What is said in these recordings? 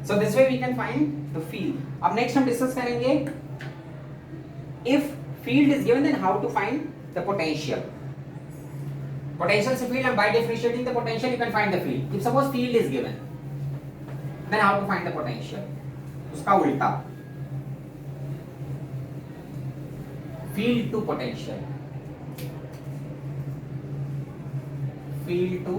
So this way we can find the field. अब next हम discuss करेंगे if field is given then how to find the potential. Potential से field and by differentiating the potential you can find the field. If suppose field is given then how to find the potential? उसका उल्टा field to potential. Field to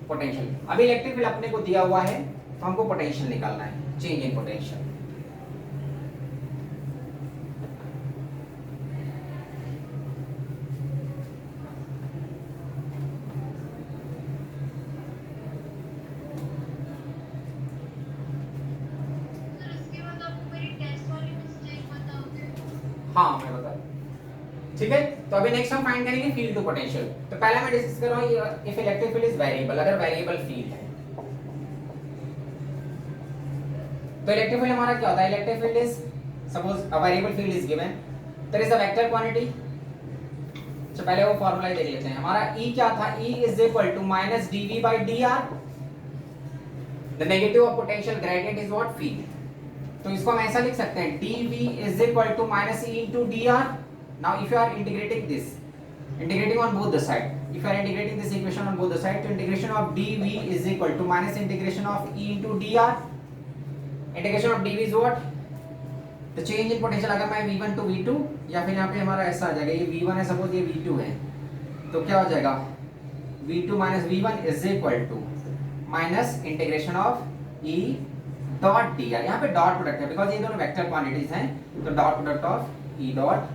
potential. अभी electric field अपने को दिया हुआ है तो हमको पोटेंशियल निकालना है, चेंज इन पोटेंशियल. हाँ मैं बता. ठीक है, तो अभी नेक्स्ट हम फाइंड करेंगे फील्ड टू पोटेंशियल. तो पहला मैं डिस्कस कर रहा हूँ if electric field is variable. अगर वेरिएबल फील्ड है तो इलेक्ट्रिक फील्ड हमारा क्या होता है? Electric field is suppose a variable field is given, there is a vector quantity. तो पहले वो फार्मूला देख लेते हैं. हमारा E क्या था? E is equal to minus dv by dr. The negative of potential gradient is what? Field. तो इसको हम ऐसा लिख सकते हैं dv is equal to minus E into dr. Now if you are integrating on both the side, if you are integrating this equation on both the side, तो integration of dv is equal to minus integration of E into dr. Integration of dv is what? The change in potential. अगर मैं v1 to v2 या फिर यहाँ पे हमारा ऐसा आ जाएगा, ये v1 है सपोज, ये v2 है, तो क्या हो जाएगा? v2 minus v1 is equal to minus integration of E dot dr. यहाँ पे डॉट प्रोडक्ट है बिकॉज ये दोनों वेक्टर क्वांटिटीज हैं, तो dot product of E dot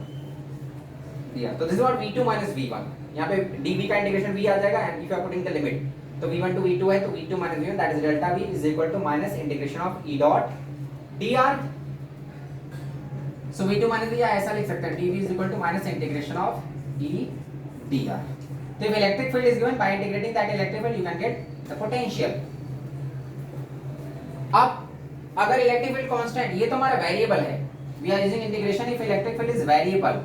दिया. तो this is what v2 minus v1. यहाँ पे dv का इंटीग्रेशन v आ जाएगा and if you are putting the limit तो v1 to v2 है, तो v2 minus v1 that is delta v is equal to minus integration of E dot dr. So v2 minus v ऐसा लिख सकते हैं dv is equal to minus integration of E dr. तो if electric field is given, by integrating that electric field you can get the potential. अब अगर electric field constant, ये तो हमारा वेरिएबल है, we are using integration if electric field is variable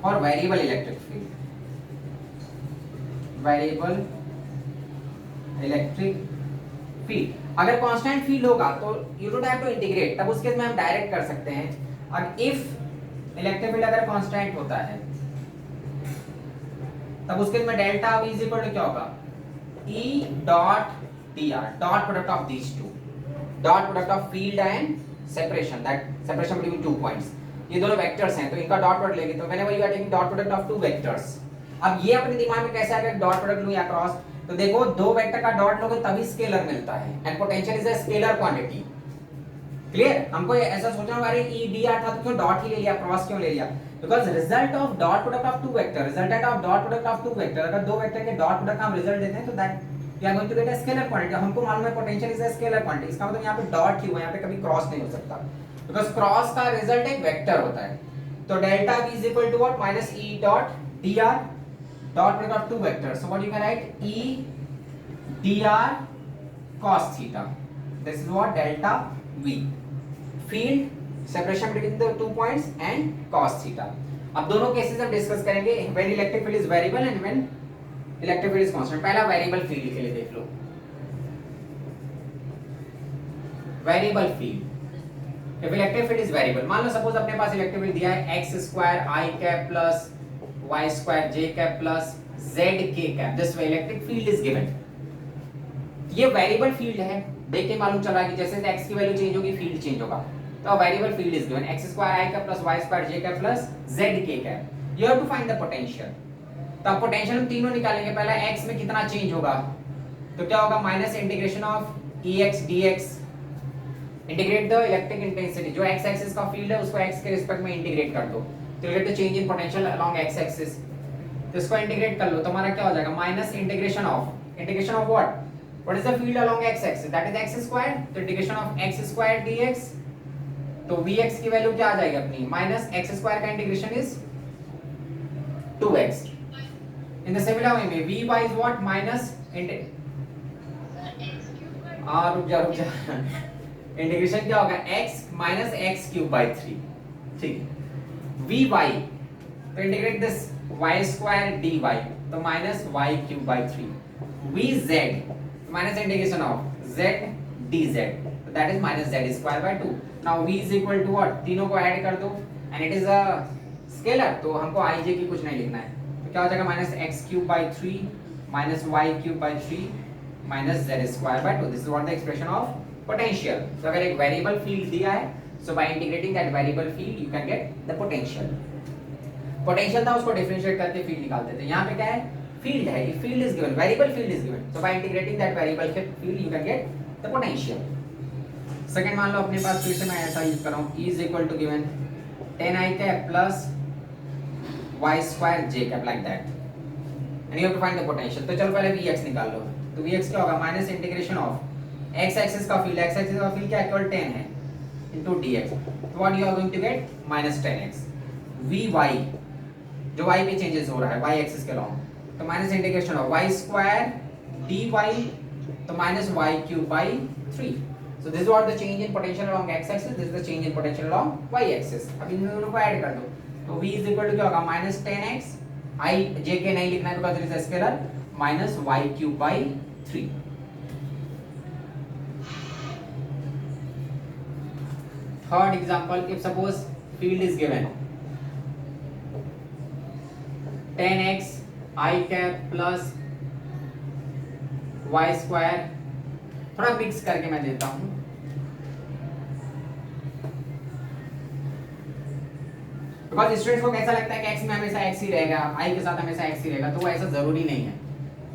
और variable electric field, variable electric field अगर constant field होगा तो you don't have to integrate, तब उस केस में हम डायरेक्ट कर सकते हैं. और इफ इलेक्ट्रिक फील्ड अगर कांस्टेंट होता है तब उस केस में delta v is equal to क्या होगा? E dot dr, dot product of these two, dot product of field and separation, that separation between two points. ये दोनों वेक्टर्स हैं तो इनका डॉट प्रोडक्ट लेंगे, तो whenever you are taking dot product of two vectors. अब ये अपने दिमाग में कैसे आएगा डॉट प्रोडक्ट लूं या क्रॉस? तो देखो दो वेक्टर का डॉट लोगे तभी स्केलर मिलता है and potential is a scalar quantity. Clear? हमको ऐसा सोचना होगा अरे E dr था तो क्यों डॉट ही ले लिया, क्रॉस क्यों ले लिया? Because result of dot product of two vector, resultant of dot product of two vector, अगर दो वेक्टर के डॉट प्रोडक्ट का हम रिजल्ट देते हैं तो that we are going to get a scalar quantity. हमको मालूम है potential is a scalar quantity, इसका मतलब यहाँ पे डॉट ही हुआ, यहाँ पे कभी क्रॉस नहीं हो सकता बिकॉज़ क्रॉस का रिजल्ट एक वेक्टर होता है. तो delta v is equal to what? minus E dot dr, dot product of two vectors. So what you can write? E dr cos theta. This is what? Delta v. Field separation between the 2 points and cos theta. अब दोनों cases हम discuss करेंगे when electric field is variable and when electric field is constant. पहला variable field के लिए देख लो. Variable field, if electric field is variable, मान लो सपोज अपने पास इलेक्ट्रिक फील्ड दिया है x square i cap plus y square j cap plus z k cap. This way electric field is given. ये variable field है, देख के मालूम चला कि जैसे x की वैल्यू चेंज होगी फील्ड चेंज होगा. तो variable field is given x square i cap plus y square j cap plus z k cap. You have to find the potential. तो अब पोटेंशियल हम तीनों निकालेंगे. पहला x में कितना चेंज होगा तो क्या होगा? Minus integration of ex dx. Integrate the electric intensity, जो x एक्सिस का फील्ड है उसको x के रिस्पेक्ट में इंटीग्रेट कर दो तो get the change in potential along x axis. तो इसको इंटीग्रेट कर लो तो हमारा क्या हो जाएगा? Minus integration of what? What is the field along x axis? That is x square. तो integration of x square dx, तो vx की वैल्यू क्या आ जाएगी अपनी? माइनस x स्क्वायर का integration is 2x. In the similar way में vy is what? Minus रुक जा इंटीग्रेशन क्या होगा? x minus x cube by 3. ठीक है. vy, तो integrate this y square dy तो minus y cube by 3, V z minus integration of z d z, तो that is minus z square by 2. Now V is equal to what, तीनों को add कर दो and it is a scalar, तो हमको आई जे की कुछ नहीं लिखना है, तो क्या हो जाएगा minus x cube by 3 minus y cube by 3 minus z square by 2. This is what the expression of potential. तो अगर एक वेरिएबल फील्ड दिया है, so by integrating that variable field you can get the potential. Potential था उसको differentiate करके field निकालते थे, यहाँ पे क्या है, फील्ड है, field is given, variable field is given, so by integrating that variable field you can get the potential. Second मान लो अपने पास, फिर से मैं ऐसा यूज कर रहा हूँ, E is equal to given 10i cap plus y square j cap like that and you have to find the potential. तो चलो पहले Vx निकाल लो, तो Vx क्या होगा, minus integration of x axis का फील्ड, x एक्सिस का फील्ड क्या है, केवल 10 है, into dx, so what you are going to get, minus 10x. Vy जो y पे चेंजेस हो रहा है y एक्सिस के अलॉन्ग, तो minus integration of y square dy, तो minus y cube by 3. So this is what the change in potential along x axis, this is the change in potential along y axis. अब इन दोनों को add कर दो, तो v is equal to क्या होगा, minus 10x, i j के नहीं लिखना है because it is a scalar, minus y cube by 3. Third example, if suppose field is given 10x I cap plus y square, थोड़ा मिक्स करके मैं देता हूं, बिकॉज स्टूडेंट्स को कैसा लगता है कि x में हमेशा x ही रहेगा, i के साथ हमेशा x ही रहेगा, तो वो ऐसा जरूरी नहीं है.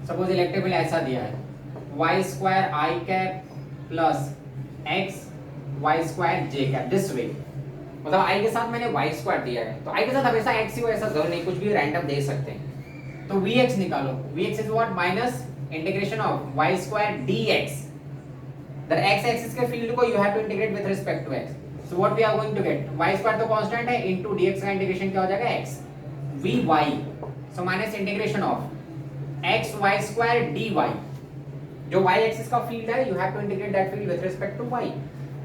सपोज इलेक्ट्रिकल ऐसा दिया है y square I cap plus x y square j cap, this वे, मतलब i के साथ मैंने y स्क्वायर दिया है, तो i के साथ हमेशा x ही हो ऐसा जरूर नहीं, कुछ भी रैंडम दे सकते हैं. तो vx निकालो, vx is what, minus integration of y square dx, the x axis के फील्ड को you have to integrate with respect to x, so what we are going to get, y square तो constant है, into dx का integration क्या हो जाएगा, x vy, सो minus integration of x y square dy, जो y axis का field है you have to integrate that field with respect to y,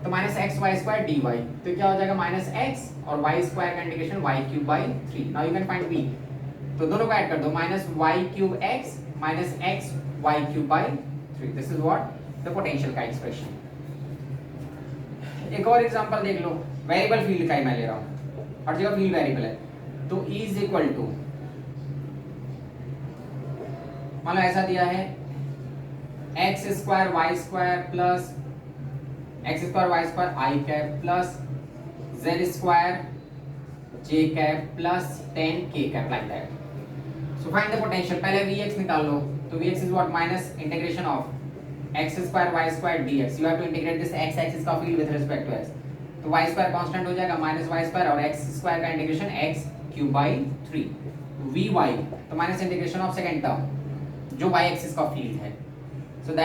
तो minus x y square d y, तो क्या हो जाएगा, माइनस एक्स और वाई स्क्वायर का integration y cube by 3. Now you can find v, तो दोनों को ऐड कर दो, minus y cube x minus x y cube by 3. This is what the potential का एक्सप्रेशन. एक और एग्जांपल देख लो, वेरिएबल फील्ड का ही मैं ले रहा हूँ, हर जगह फील्ड वेरिएबल है, तो E इज इक्वल टू, मान लो ऐसा दिया है x square y square plus x square y square i cap plus z square j cap plus 10 के cap like that. So find the potential, पहले Vx निकाल लो, तो Vx is what, minus integration of x square y square dx, you have to integrate this x axis का field with respect to x, तो y square constant हो जाएगा, minus y square और x square का integration x cube by 3, vy, तो minus integration of second term जो y axis का field है, सो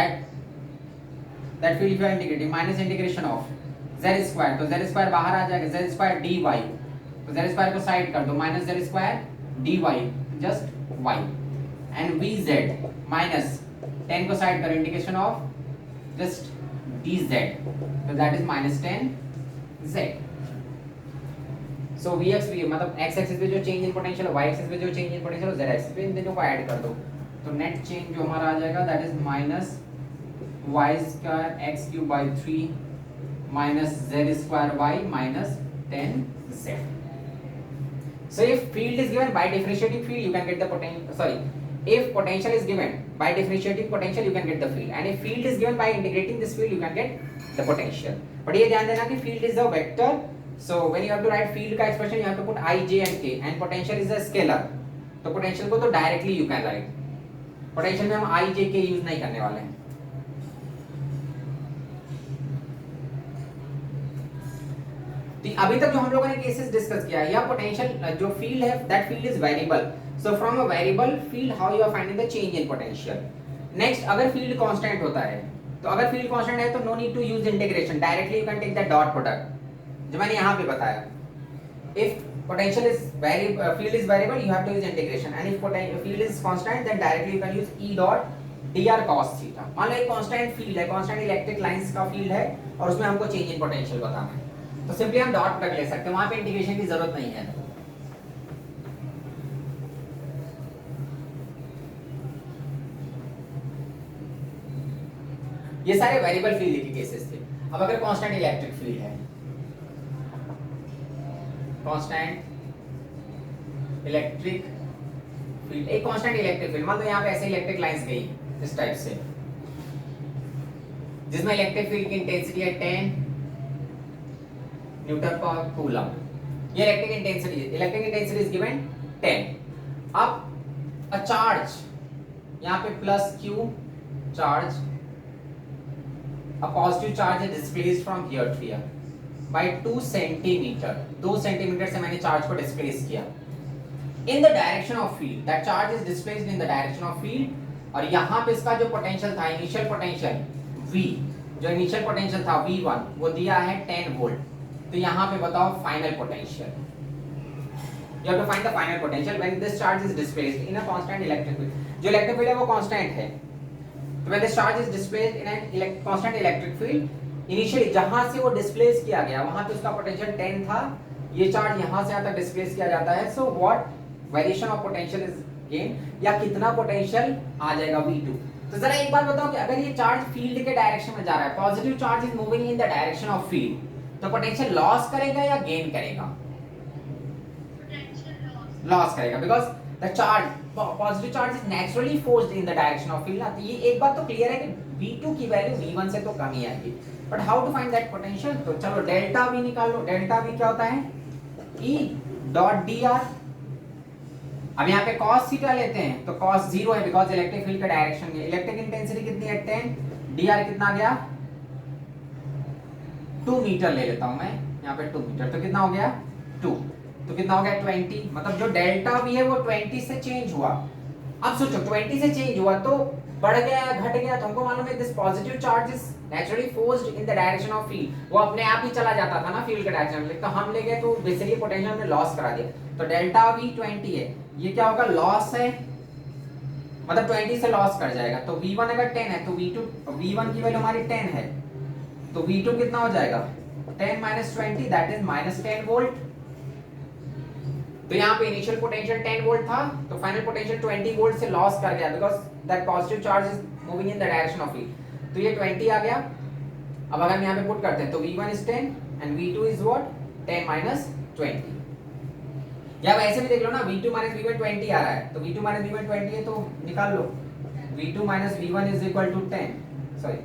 that field you are integrating, minus integration of z square, तो z square बाहर आ जाएगा, z square dy, तो z square को साइड कर दो, minus z square dy just y, and vz minus 10 को साइड करो, इंटीग्रेशन ऑफ just dz, तो that is minus 10z. so vx v मतलब x एक्सिस पे जो चेंज इन पोटेंशियल है, y एक्सिस पे जो चेंज इन पोटेंशियल है, z एक्सिस पे इन दोनों को ऐड कर दो, तो नेट चेंज जो हमारा आ जाएगा that is minus y square x cube by 3 minus z square y minus 10z. So if field is given by differentiating field, you can get the potential. Sorry, if potential is given by differentiating potential, you can get the field, and if field is given by integrating this field, you can get the potential. But ये ध्यान देना कि field is a vector, so when you have to write field का expression, you have to put I, J and K, and potential is a scalar. तो potential को तो directly you can write. Potential में हम I, J, K use नहीं करने वाले हैं. अभी तक जो हम लोगों ने केसेस डिस्कस किया है, या पोटेंशियल जो फील्ड है that field is variable, so from a variable field how you are finding the change in potential. Next, अगर फील्ड कांस्टेंट होता है, तो अगर फील्ड कांस्टेंट है तो no need to use integration, directly you can take the dot product जो मैंने यहाँ पे बताया. If potential is field is variable, you have to use integration, and if field is constant then directly you can use E dot dr cos theta. मान लो एक constant field है, constant electric lines का field है और उसमें हमको change in potential बताना है, तो सिंपली हम डॉट प्रोडक्ट ले सकते हैं, वहां पे इंटीग्रेशन की जरूरत नहीं है. ये सारे वेरिएबल फील्ड के केसेस थे। अब अगर कांस्टेंट इलेक्ट्रिक फील्ड है, कांस्टेंट इलेक्ट्रिक फील्ड, एक कांस्टेंट इलेक्ट्रिक फील्ड, मान लो यहाँ पे ऐसे इलेक्ट्रिक लाइंस गई इस टाइप से, जिसमें इलेक्ट्रिक फील्ड की इंटेंसिटी है 10 न्यूटन पर कूलम। ये इलेक्ट्रिक इंटेंसिटी इज गिवन 10। अब अ चार्ज, यहाँ पे plus Q charge, a positive charge is displaced from here to here by 2 centimetre. 2 centimetre से मैंने चार्ज को डिस्प्लेस किया in the direction of field, that charge is displaced in the direction of field। और यहाँ पे इसका जो potential था, इनिशियल पोटेंशियल V, जो इनिशियल पोटेंशियल था V1, वो दिया है 10 वोल्ट। तो यहाँ पे बताओ final potential. You have to find the final potential when this charge is displaced in a constant electric field। जो इलेक्ट्रिक फील्ड है वो कांस्टेंट है, तो when this charge is displaced in an constant electric field, initially जहां से वो displace किया गया वहां पे उसका पोटेंशियल 10 था, ये चार्ज यहां से आता डिस्प्लेस किया जाता है। So what variation of potential is gain, या कितना पोटेंशियल आ जाएगा V2। तो जरा एक बात बताओ कि अगर ये चार्ज फील्ड के डायरेक्शन में जा रहा है, positive charge is moving in the direction of field, तो पोटेंशियल लॉस करेगा या गेन करेगा? लॉस करेगा, because the charge, positive charge is naturally forced in the direction of field. तो ये एक बात तो क्लियर है कि V2 की वैल्यू V1 से तो कम ही आएगी, but how to find that potential? तो चलो डेल्टा V निकाल लो। डेल्टा V क्या होता है? E dot dr। अब यहाँ पे cos थीटा लेते हैं तो cos 0 है, बिकॉज इलेक्ट्रिक फील्ड का डायरेक्शन है। इलेक्ट्रिक इंटेंसिटी कितनी है? 10। dr कितना गया? 2 मीटर ले लेता हूं मैं, यहाँ पे 2 मीटर, तो कितना हो गया? 2। तो कितना हो गया? 20। मतलब जो डेल्टा V है वो 20 से चेंज हुआ। अब सोचो 20 से चेंज हुआ तो बढ़ गया घट गया, तो हमको मालूम है this positive charge is naturally forced in the direction of field. वो अपने आप ही चला जाता था ना फील्ड के डायरेक्शन में, तो हम ले गए तो बेसिकली पोटेंशियल में लॉस करा दिया। तो डेल्टा V 20 है, ये क्या होगा? लॉस है, मतलब 20 से लॉस कर जाएगा। तो V1 अगर 10 है तो V1 की वैल्यू हमारी 10 है, तो V2 कितना हो जाएगा? 10 minus 20 that is minus 10 volt. तो यहाँ पे इनिशियल पोटेंशियल 10 वोल्ट था, तो फाइनल पोटेंशियल 20 वोल्ट से लॉस कर गया, because that positive charge is moving in the direction of field. तो ये 20 आ गया। अब अगर हम यहाँ पे पुट करते हैं तो V1 is 10 and V2 is what? 10 minus 20। या वैसे भी देख लो ना, V2 minus V1 20 आ रहा है, तो V2 minus V1 20 है तो निकाल लो, V2 minus V1 is equal to 10। Sorry,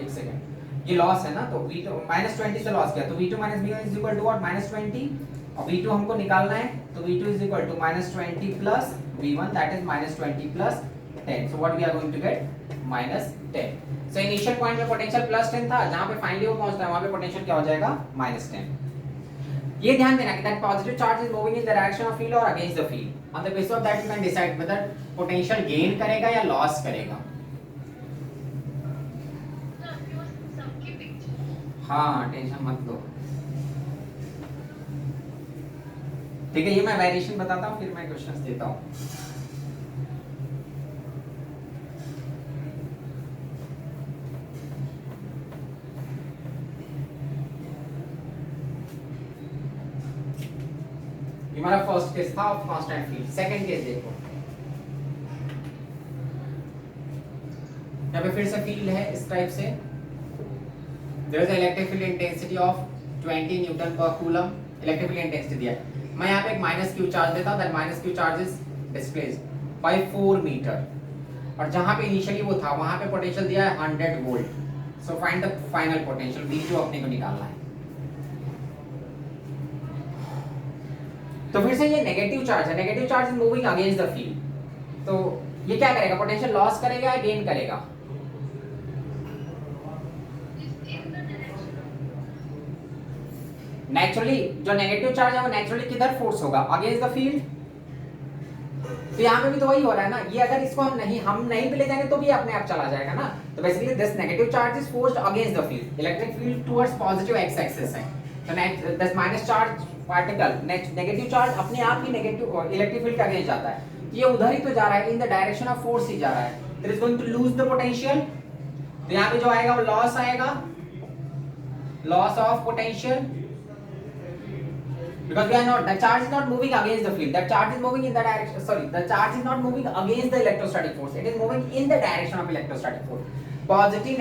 एक सेकेंड, ये लॉस है ना, तो V2 minus 20 से लॉस किया, तो V2 minus V1 is equal to what? minus 20। और V2 हमको निकालना है, तो V2 is equal to minus 20 plus V1, that is minus 20 plus 10। So what we are going to get? minus 10। So initial point में potential plus 10 था, जहाँ पे finally वो पहुँचता है वहाँ पे potential क्या हो जाएगा? minus 10। ये ध्यान देना कि that positive charge is moving in the direction of field or against the field। On the basis of that you can decide whether potential gain करेगा या loss करेगा। हाँ, टेंशन मत लो, ठीक है। ये मैं वेरिएशन बताता हूँ, फिर मैं क्वेश्चंस देता हूँ। ये हमारा फर्स्ट केस था of constant field. Second case देखो, यहाँ पे फिर से फील्ड है इस टाइप से। There is an electric field intensity of 20 Newton पर कूलम, इलेक्ट्रिक फील्ड इंटेंसिटी दिया है। मैं यहाँ पे एक माइनस क्यू चार्ज देता हूँ, that minus Q charge is displaced by 4 metre, और जहाँ पे इनिशियली वो था वहाँ पे पोटेंशियल दिया है 100 volt. So find the final potential, V जो अपने को निकालना है। तो फिर से ये नेगेटिव चार्ज है, negative charge is moving against the field, तो ये क्या करेगा? पोटेंशियल लॉस करेगा या गेन करेगा? नेचुरली जो नेगेटिव चार्ज है वो नेचुरली किधर फोर्स होगा? Against the field. तो यहाँ पे भी तो वही हो रहा है ना, ये अगर इसको हम नहीं भी ले जाएंगे तो भी अपने आप चला जाएगा ना। तो basically this negative charge is forced against the field, electric field towards positive x axis है। तो this minus charge particle, negative charge अपने आप ही नेगेटिव इलेक्ट्रिक फील्ड के अगेंस्ट जाता है, तो ये उधर ही तो जा रहा है, in the direction of force ही जा रहा है। It is going to lose the potential. तो यहाँ पे जो आएगा वो लॉस आएगा, loss of potential. because we are not, the charge is not moving against the field, that charge is moving in the direction, sorry, the charge is not moving against the electrostatic force, it is moving in the direction of electrostatic force. Positive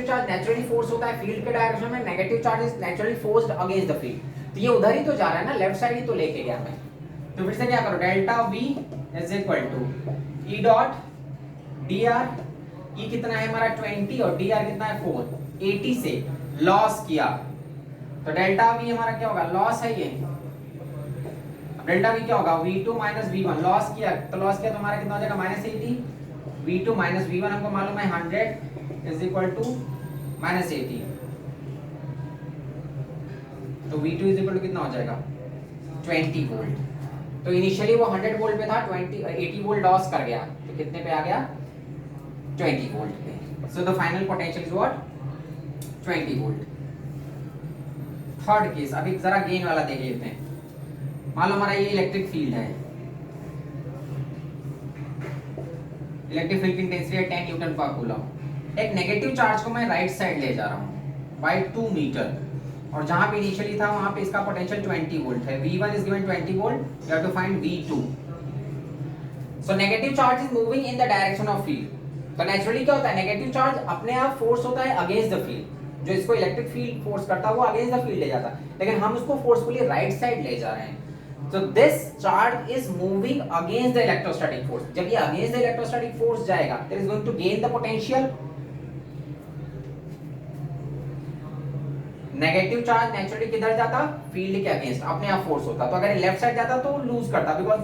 charge naturally force होता है field के direction में, negative charge is naturally forced against the field. तो ये उधर ही तो जा रहा है ना, लेफ्ट साइड ही तो लेके गया मैं. तो फिर से क्या करो, delta V is equal to E dot dr. E कितना है हमारा 20 और dr कितना है 4. 80 से लॉस किया तो डेल्टा V हमारा क्या होगा, लॉस है ये. डेल्टा V क्या होगा, V2 माइनस V1. लॉस किया तो हमारा कितना हो जाएगा, -80. V2 माइनस V1 हमको मालूम है 100 इज इक्वल टू -80. तो V2 इज इक्वल टू कितना हो जाएगा, 20 वोल्ट. तो इनिशियली वो 100 वोल्ट पे था, 80 वोल्ट लॉस कर गया तो कितने पे आ गया, 20 वोल्ट पे. So the final potential is what, 20 volt. Third case, अभी जरा गेन वाला देख लेते हैं. मान लो हमारा ये इलेक्ट्रिक फील्ड है, इलेक्ट्रिक फील्ड की इंटेंसिटी है 10 न्यूटन पर कूलम. एक नेगेटिव चार्ज को मैं राइट साइड ले जा रहा हूं बाय 2 मीटर, और जहां पे इनिशियली था वहां पे इसका पोटेंशियल 20 वोल्ट है. V1 is given 20 volt, you have to find V2. So negative charge is moving in the direction of field. तो नेचुरली क्या होता है, नेगेटिव चार्ज अपने आप फोर्स होता है अगेंस्ट द फील्ड. जो इसको इलेक्ट्रिक फील्ड फोर्स करता है वो अगेंस्ट द फील्ड ले जाता है, लेकिन हम उसको फोर्सफुली राइट साइड ले जा रहे हैं. So this charge is moving against the electrostatic force. जब ये against the electrostatic force जाएगा, it is going to gain the potential. Negative charge naturally किधर जाता, फील्ड के अगेंस्ट, अपने आप फोर्स होता. तो अगर लेफ्ट साइड जाता तो लूज करता, because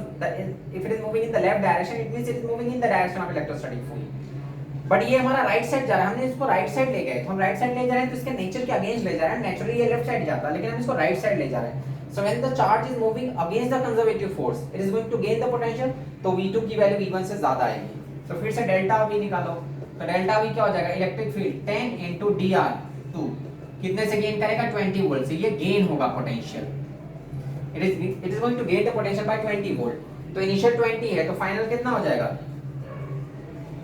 if it is moving in the left direction it means it is moving in the direction of electrostatic force. But ये हमारा राइट साइड जा रहा है, हमने इसको राइट साइड ले गए, तो हम राइट साइड ले जा रहे हैं तो इसके नेचर के अगेंस्ट ले जा रहे हैं. नेचुरली ये लेफ्ट साइड जाता, लेकिन हम इसको राइट साइड ले जा रहे हैं. So when the charge is moving against the conservative force, it is going to gain the potential. तो V2 की वैल्यू V1 से ज्यादा आएगी. तो फिर से डेल्टा V निकालो. तो डेल्टा V क्या हो जाएगा, इलेक्ट्रिक फील्ड 10 into dr2 कितने से गेन करेगा, 20 वोल्ट से. ये गेन होगा potential. It is going to gain the potential by 20 volt. तो इनिशियल 20 है तो फाइनल कितना हो जाएगा,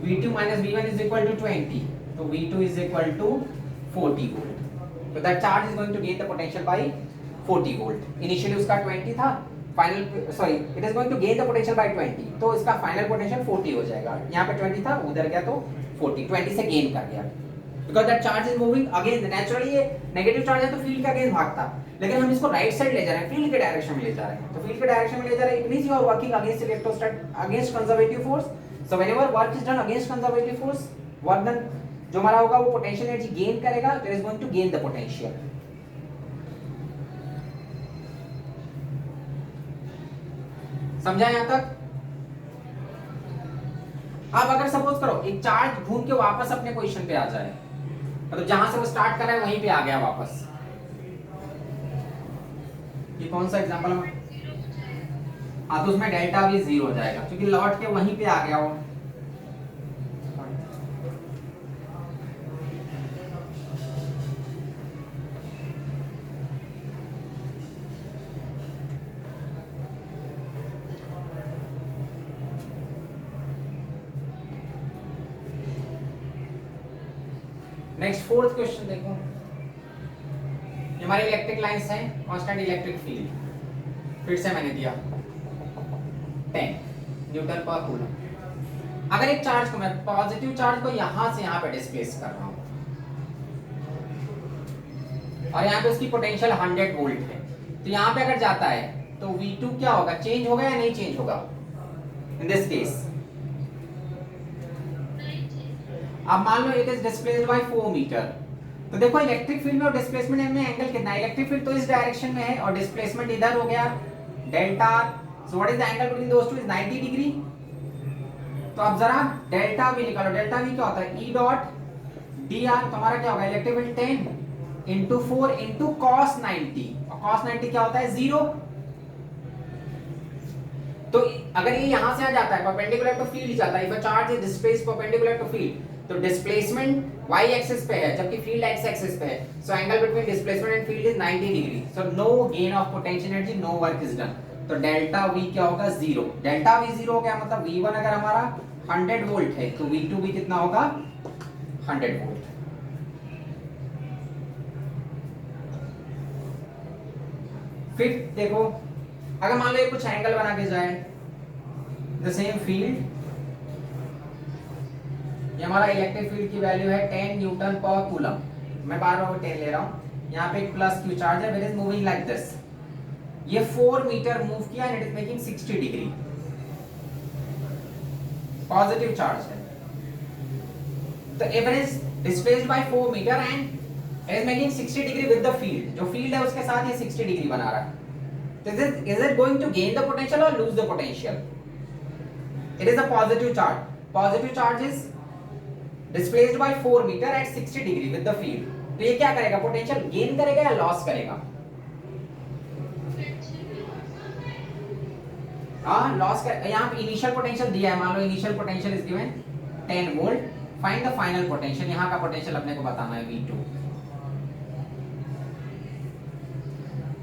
V2 minus V1 is equal to 20. तो V2 is equal to 40 volt. So that charge is going to gain the potential by 40 volt. Initially उसका 20 था, final sorry it is going to gain the potential by 20. तो इसका final potential 40 हो जाएगा. यहाँ पे 20 था, उधर गया तो 40, 20 से गेन कर गया. Because that charge is moving against, naturally ये नेगेटिव चार्ज है तो फील्ड के अगेंस्ट भागता, लेकिन हम इसको राइट साइड ले जा रहे हैं, फील्ड के डायरेक्शन में ले जा रहे हैं. तो फील्ड के डायरेक्शन में ले जा रहे हैं, it means you are working against electrostatic, against conservative force. So whenever work is done against conservative force, work done जो हमारा होगा वो potential energy gain करेगा, there is going to gain the potential. समझा यहाँ तक? अब अगर सपोज करो एक चार्ज घूम के वापस अपने पोजीशन पे आ जाए, मतलब जहां से वो स्टार्ट कर रहा है वहीं पे आ गया वापस. ये कौन सा एग्जांपल है? हाँ, तो उसमें डेल्टा भी 0 हो जाएगा क्योंकि लौट के वहीं पे आ गया वो. नेक्स्ट फोर्थ क्वेश्चन देखो. हमारी इलेक्ट्रिक लाइंस हैं, कांस्टेंट इलेक्ट्रिक फील्ड. फिर से मैंने दिया 10 न्यूटन पर कूलम. अगर एक चार्ज को मैं पॉजिटिव चार्ज को यहां से यहां पे डिस्प्लेस कर रहा हूं और यहां पे उसकी पोटेंशियल 100 वोल्ट है, तो यहां पे अगर जाता है तो V2 क्या होगा, चेंज होगा या नहीं चेंज होगा इन दिस केस? अब मान लो it is displaced by 4 metre. तो देखो इलेक्ट्रिक फील्ड में और डिस्प्लेसमेंट में एंगल कितना है, इलेक्ट्रिक फील्ड तो इस डायरेक्शन में है और डिस्प्लेसमेंट इधर हो गया delta. So what is the angle between those two, is 90 degree. तो अब जरा डेल्टा V निकालो. डेल्टा V क्या होता है, E डॉट dr. तो हमारा क्या होगा, electric field 10 into 4 into cos 90. और cos 90 क्या होता है, 0. तो अगर ये यहां से आ जाता है परपेंडिकुलर टू फील्ड जाता है, if a charge is displaced perpendicular to field, तो डिस्प्लेसमेंट y एक्सिस पे है जबकि फील्ड x एक्सिस पे है. So angle between displacement and field is 90 degree. So no gain of potential energy, no work is done. तो delta V क्या होगा, 0. Delta V 0 हो गया, मतलब V1 अगर हमारा 100 वोल्ट है तो V2 भी कितना होगा, 100 वोल्ट. फिफ्थ देखो, अगर मान लो ये कुछ एंगल बना के जाए, द सेम फील्ड, ये हमारा इलेक्ट्रिक फील्ड की वैल्यू है 10 न्यूटन पर कूलम, मैं बार बार 10 ले रहा हूं, यहाँ पे एक प्लस क्यू चार्ज है, where is moving like this, ये 4 मीटर मूव किया and it is making 60 degree, positive charge है, तो if it is displaced by 4 metre and it is making 60 degree with the field, जो field है उसके साथ ये 60 डिग्री बना रहा है, तो is it going to gain the potential or lose the potential? It is a positive charge. Positive charge is displaced by 4 meter at 60 degree with the field. तो ये क्या करेगा, पोटेंशियल गेन करेगा या लॉस करेगा? हाँ लॉस कर, यहाँ पे इनिशियल पोटेंशियल दिया है, मान लो initial potential is given 10 volt, find the final potential, यहाँ का पोटेंशियल अपने को बताना है V2,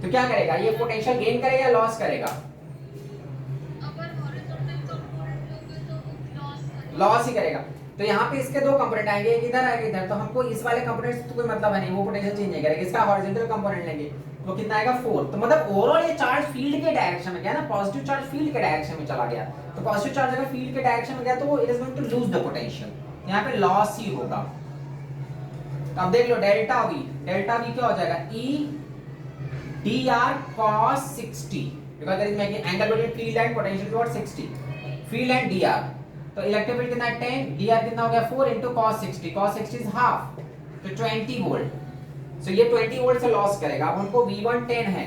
तो क्या करेगा, ये पोटेंशियल गेन करेगा या लॉस करेगा? लॉस ही करेगा, तो यहाँ पे इसके दो कंपोनेंट आएंगे, एक इधर आएगा इधर, तो हमको इस वाले कंपोनेंट से तो कोई मतलब है नहीं, वो पोटेंशियल चेंज नहीं करेगा, इसका हॉरिजॉन्टल कंपोनेंट लेंगे तो कितना आएगा 4, तो मतलब ओवरऑल ये चार्ज फील्ड के डायरेक्शन में गया ना, पॉजिटिव चार्ज फील्ड के डायरेक्शन में चला गया, तो पॉजिटिव चार्ज अगर फील्ड के डायरेक्शन में गया तो वो it is going to lose the potential, यहाँ पे लॉस ही होगा। तो अब देख लो डेल्टा V क्या हो जाएगा, E dr cos 60, because there is making angle between field and potential towards 60, field and dr, तो इलेक्ट्रिक फील्ड कितना है 10, dr कितना हो गया 4 into cos 60, cos 60 is half, तो 20 वोल्ट, सो ये 20 वोल्ट से लॉस करेगा, अब हमको V1 10 है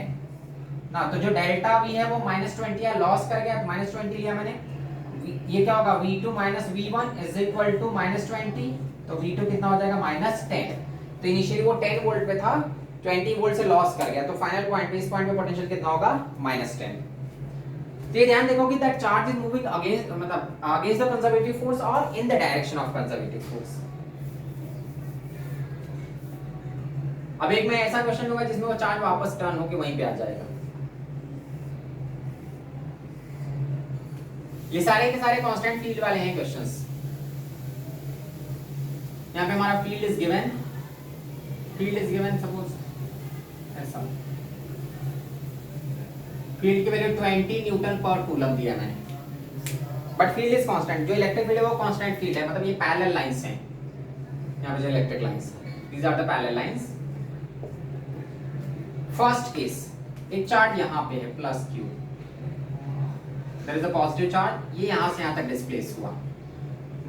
ना, तो जो डेल्टा V है वो -20 है, लॉस कर गया, तो -20 लिया मैंने, ये क्या होगा V2 - V1 is equal to -20, तो V2 कितना हो जाएगा -10, तो इनिशियली वो 10 वोल्ट पे था, 20 वोल्ट से लॉस कर गया, तो फाइनल पॉइंट पे इस पॉइंट पे पोटेंशियल कितना होगा -10। तो ये ध्यान देखो कि that charge is moving against, मतलब अगेंस्ट द कंजर्वेटिव फोर्स और इन the direction of conservative force. अब एक में ऐसा क्वेश्चन होगा जिसमें वो चार्ज वापस टर्न होके वहीं पे आ जाएगा। ये सारे के सारे कांस्टेंट फील्ड वाले हैं क्वेश्चंस। यहाँ पे हमारा फील्ड इज गिवन सपोज ऐसा, फील्ड की वैल्यू 20 न्यूटन पर कूलम दिया मैंने, बट फील्ड इज कांस्टेंट, जो इलेक्ट्रिक फील्ड है वो कांस्टेंट फील्ड है, मतलब ये पैरेलल लाइंस हैं, यहाँ पे जो electric lines, these are the parallel lines. First case, एक चार्ज यहाँ पे है plus Q, there is a positive charge, ये यहाँ से यहाँ तक डिस्प्लेस हुआ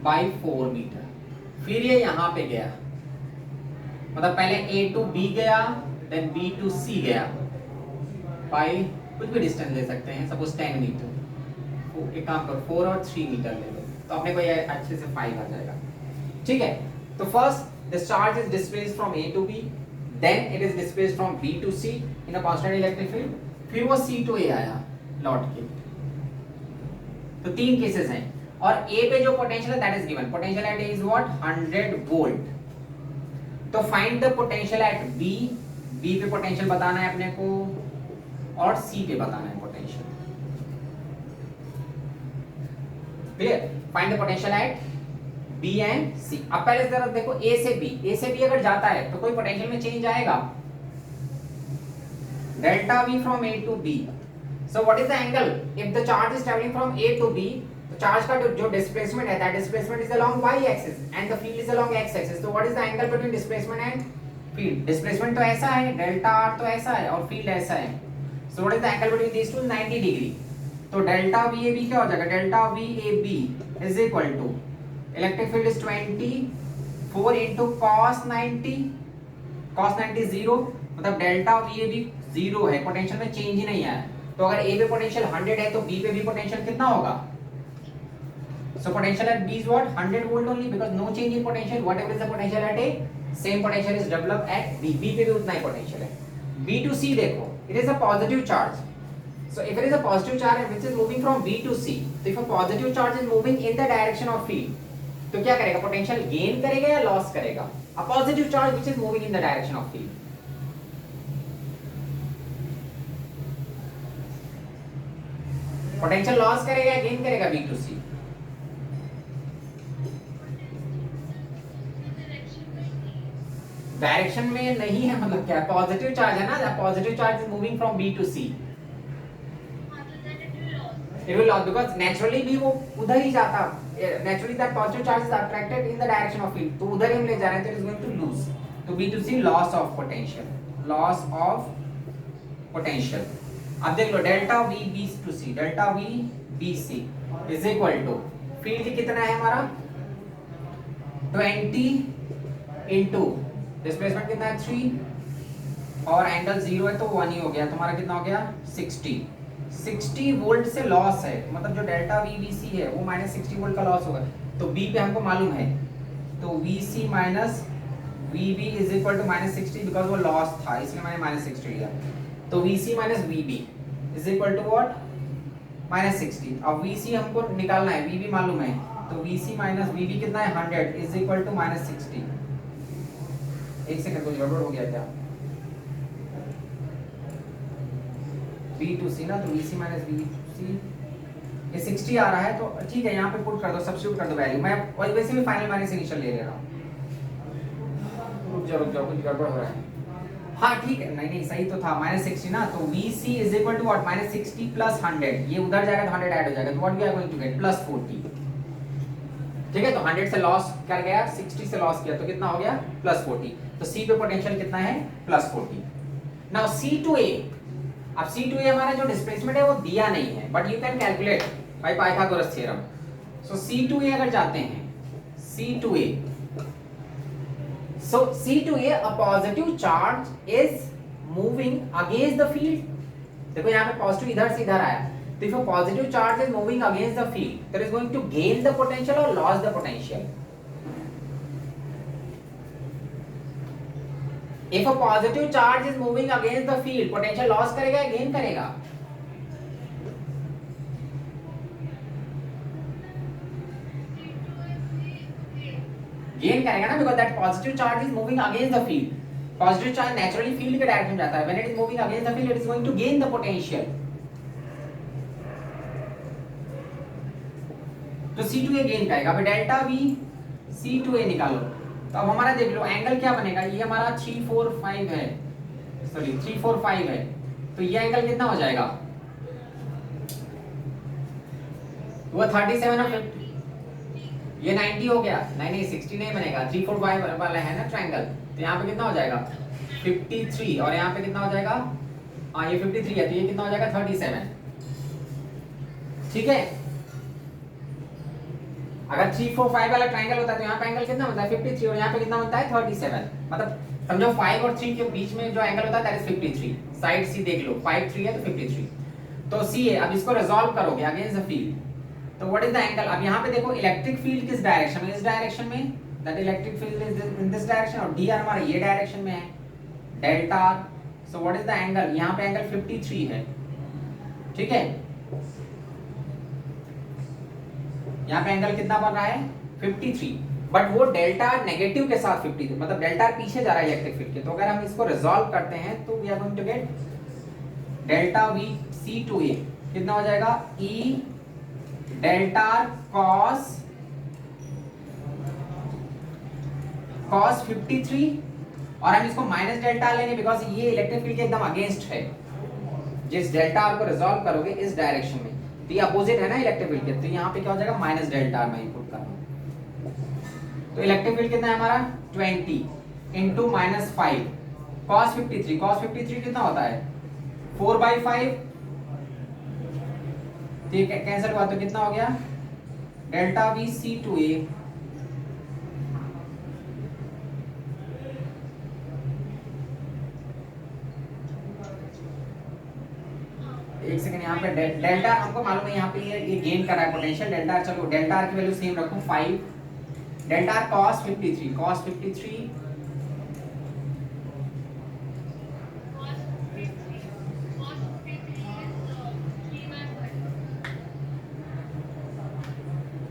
बाय 4 मीटर, फिर ये यहाँ पे गया, मतलब पहले A to B गया, देन B to C गया, बाय कुछ भी डिस्टेंस ले सकते हैं, सपोज 10 मीटर, एक काम करो 4 और 3 मीटर ले लो, तो अपने को ये अच्छे से 5 आ जाएगा, ठीक है। तो first the charge is displaced from A to B, then it is displaced from B to C in a constant electric field, फिर वो C to A आया लौट के, तो 3 केसेस हैं, और A पे जो पोटेंशियल है that is given, potential at A is what 100 volt, तो find the potential at B, B पे पोटेंशियल बताना है अपने को और C पे बताना है potential, clear, find the potential at B and C। अब पहले जरा देखो A से B अगर जाता है तो कोई पोटेंशियल में चेंज आएगा, delta V from A to B, so what is the angle if the charge is traveling from A to B, तो चार्ज का जो डिस्प्लेसमेंट है that displacement is along y axis and the field is along x axis, so what is the angle between displacement and field, displacement तो ऐसा है, delta r तो ऐसा है और फील्ड ऐसा है, so what is the angle between these two, 90 degree, तो डेल्टा VAB क्या हो जाएगा, delta VAB is equal to electric field is 24 into cos 90, cos 90 0, मतलब डेल्टा VAB 0 है, पोटेंशियल में चेंज ही नहीं आया, तो अगर A पे पोटेंशियल 100 है तो B पे भी पोटेंशियल कितना होगा, so potential at B is what 100 volt only, because no change in potential, whatever is the potential at A, same potential is developed at B, B पे भी उतना ही potential है। B to C देखो, it is a positive charge, so if it is a positive charge which is moving from B to C, so if a positive charge is moving in the direction of field, तो क्या करेगा, potential gain करेगा या loss करेगा, a positive charge which is moving in the direction of field, potential loss करेगा या gain करेगा B to C, direction में नहीं है, मतलब क्या पॉजिटिव चार्ज है ना, positive charge is moving from B to C, it will loss because naturally भी वो उधर ही जाता, naturally that positive charge is attracted in the direction of field, तो उधर ही हम ले जा रहे हैं, तो it is going to lose, तो B to C loss of potential, loss of potential. अब देख लो delta V B to C, delta V B C is equal to field कितना है हमारा 20 इंटू डिस्प्लेसमेंट कितना है 3 और एंगल 0 है तो 1 ही हो गया, तुम्हारा कितना हो गया 60 वोल्ट से लॉस है, मतलब जो डेल्टा वी बी सी है वो -60 वोल्ट का लॉस होगा, तो बी पे हमको मालूम है, तो V C minus V B is equal to -60 because वो लॉस था इसलिए मैंने -60 लिया, तो V C minus V B is equal to what -60। अब वी सी हमको निकालना है, वी बी मालूम है, तो V C minus V B कितना है 100 इज इक्वल टू -60। एक सेकंड कुछ गड़बड़ हो गया क्या, बी टू सी ना, तो वी सी माइनस वी सी ये 60 आ रहा है, तो ठीक है यहाँ पे पुट कर दो, सब्स्टिट्यूट कर दो वैल्यू, मैं और वैसे भी फाइनल माइनस इनिशियल ले रहा हूँ, रुक जाओ कुछ गड़बड़ हो रहा है, हाँ ठीक है, नहीं सही तो था -60 ना, तो V C is equal to what -60 plus 100, ये उधर जाएगा तो 100 ऐड हो जाएगा, तो what we are going to get +40, ठीक है, तो 100 से लॉस कर गया, 60 से लॉस किया तो कितना हो गया +40, तो सी पे पोटेंशियल कितना है +40। नाउ सी टू ए, अब सी टू ए हमारा जो डिस्प्लेसमेंट है वो दिया नहीं है, but you can calculate by Pythagoras theorem, so C to A अगर जाते हैं C to A, so C2A a positive charge is moving against the field, देखो यहाँ पे पॉजिटिव इधर से इधर आया, तो if a positive charge is moving against the field that is going to gain the potential or lose the potential, if a positive charge is moving against the field potential loss करेगा या gain करेगा, gain करेगा ना, because that positive charge is moving against the field, positive charge naturally field के direction में जाता है, when it is moving against the field it is going to gain the potential, तो C2A गेन करेगा, अब delta V C2A निकालो, तो अब हमारा देख लो एंगल क्या बनेगा, ये हमारा 345 है, सॉरी 345 है, तो ये एंगल कितना हो जाएगा, वो 37 और 50, ये 90 हो गया, नहीं 60 नहीं बनेगा, 345 वाला है ना ट्रायंगल, तो यहाँ पे कितना हो जाएगा 53 और यहाँ पे कितना हो जाएगा, हाँ ये 53 है, तो ये कितना हो जाएगा 37, ठीक है। अगर 345 वाला ट्रायंगल होता है तो यहाँ पे एंगल कितना होता है 53 और यहाँ पे कितना होता है 37, मतलब समझो 5 और 3 के बीच में जो एंगल होता है दैट इज 53, साइड सी देख लो 5 3 है तो 53, तो सी है, अब इसको रिजॉल्व करोगे अगेंस्ट द फील्ड, तो व्हाट इज द एंगल, अब यहाँ पे देखो इलेक्ट्रिक फील्ड किस डायरेक्शन में, इस डायरेक्शन में, that electric field is in this direction और डी आर हमारा ये डायरेक्शन में है, delta R, so what is the angle, यहाँ पे एंगल 53 है, ठीक है, यहाँ पे एंगल कितना बन रहा है 53, बट वो डेल्टा नेगेटिव के साथ 53, मतलब डेल्टा पीछे जा रहा है इलेक्ट्रिक फील्ड के, तो अगर हम इसको रिजॉल्व करते हैं तो we are going to get delta V C to A कितना हो जाएगा E डेल्टा cos 53, और हम इसको माइनस डेल्टा लेंगे बिकॉज ये इलेक्ट्रिक फील्ड के एकदम अगेंस्ट है, जिस डेल्टा आर को रिजॉल्व करोगे इस डायरेक्शन में, तो ये अपोजिट है ना इलेक्ट्रिक फील्ड के, तो यहाँ पे क्या हो जाएगा माइनस डेल्टा आर में पुट करना, तो इलेक्ट्रिक फील्ड कितना है हमारा 20 इंटू -5 cos 53 कितना होता है 4/5, ठीक है, कैंसिल हुआ तो कितना हो गया डेल्टा वी सी टू ए, एक सेकंड, यहाँ पे डेल्टा हमको मालूम है, यहाँ पे ये गेन कर रहा है पोटेंशियल डेल्टा, चलो डेल्टा आर की वैल्यू सेम रखूं 5, डेल्टा आर cos 53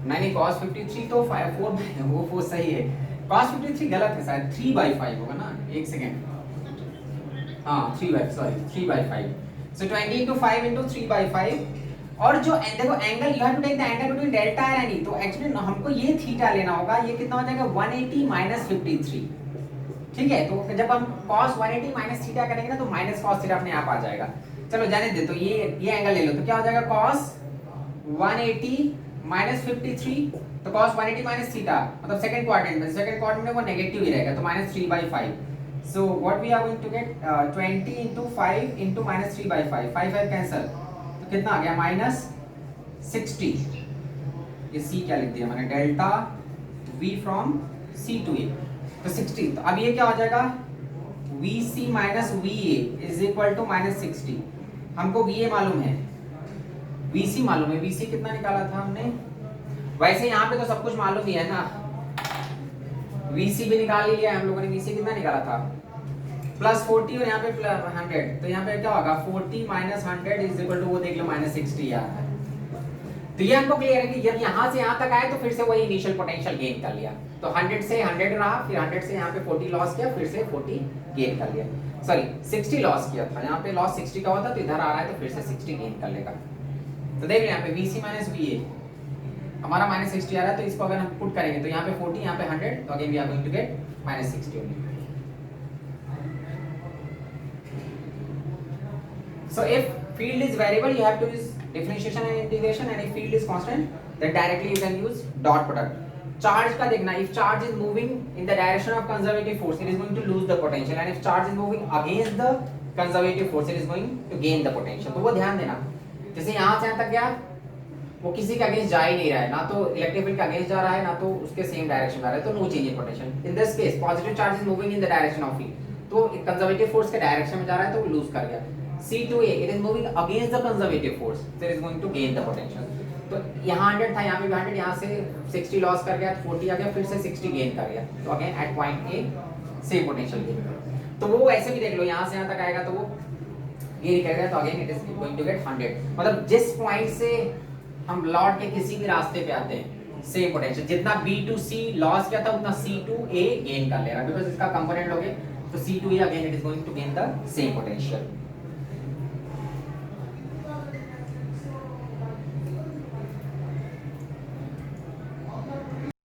नहीं cos 53 तो 4 वो सही है, cos 53 गलत है शायद, 3/5 होगा ना, एक सेकंड, हाँ 3/5, so 20 into 5 into 3/5, और जो देखो angle you have to take the angle between delta and any, तो एक्चुअली हमको ये थीटा लेना होगा, ये कितना हो जाएगा 180 - 53, ठीक है, तो जब हम cos 180 माइनस थीटा करेंगे ना तो माइनस cos थीटा अपने आप आ जाएगा। चलो जाने दे, तो ये एंगल ले लो, तो क्या हो जाएगा cos 180 माइनस 53, तो cos 180 माइनस थीटा मतलब सेकंड क्वाड्रेंट में वो नेगेटिव ही रहेगा, तो minus 3/5। So what we are going to get 20 into 5 into minus 3/5, 5 cancel, तो कितना आ गया माइनस 60। ये c क्या लिख दिया मैंने, delta v from c to a, तो 60। तो अब ये क्या हो जाएगा, vc minus va is equal to minus 60। हमको va मालूम है, vc मालूम है, vc कितना निकाला था हमने, वैसे यहाँ पे तो सब कुछ मालूम ही है ना, vc भी निकाल ही लिया हम लोगों ने, vc कितना निकाला था प्लस 40 और यहाँ पे प्लस 100, तो यहाँ पे क्या होगा 40 माइनस 100 इज इक्वल टू वो देख लो माइनस 60 आ रहा है। तो ये हमको क्लियर है कि जब यहाँ से यहाँ तक आए तो फिर से वही इनिशियल पोटेंशियल गेन कर लिया, तो 100 से 100 रहा, फिर 100 से यहाँ पे 40 लॉस किया, फिर से 40 गेन कर लिया, सॉरी 60 लॉस किया था, यहाँ पे लॉस 60 का होता तो इधर आ रहा है तो फिर से 60 गेन कर लेगा। तो देख यहाँ पे VC माइनस VA हमारा माइनस 60 आ रहा है, तो इसको अगर हम पुट करेंगे तो यहाँ पे 40, यहाँ पे 100, तो again we are going to get minus 60 only. So if field is variable, you have to use differentiation and integration, and if field is constant, then directly you can use dot product. Charge का देखना, if charge is moving in the direction of conservative force, it is going to lose the potential, and if charge is moving against the conservative force, it is going to gain the potential. तो वो ध्यान देना, जैसे यहाँ से यहाँ तक गया, वो किसी के अगेंस्ट जा ही नहीं रहा है, ना तो इलेक्ट्रिक फील्ड के अगेंस्ट जा रहा है, ना तो उसके सेम डायरेक्शन जा रहा है, तो no change in potential. In this case positive charge is moving in the direction of field, तो कंजर्वेटिव फोर्स के डायरेक्शन में जा रहा है तो वो लूज कर गया। C2A it is moving against the conservative force, so it is going to gain the potential. तो यहाँ 100 था, यहाँ पे भी 100, यहाँ से 60 लॉस कर गया, 40 आ गया, फिर से 60 गेन कर गया, तो again at point A same potential gain. तो वो ऐसे भी देख लो, यहाँ से यहाँ तक आएगा तो वो गेन करेगा, तो again it is going to get 100। मतलब जिस पॉइंट से हम लौट के किसी भी रास्ते पे आते हैं सेम पोटेंशियल, जितना B to C लॉस किया था उतना C to A गेन कर लेगा, बिकॉज इसका कंपोनेंट लोगे तो C to A again it is going to gain the same potential.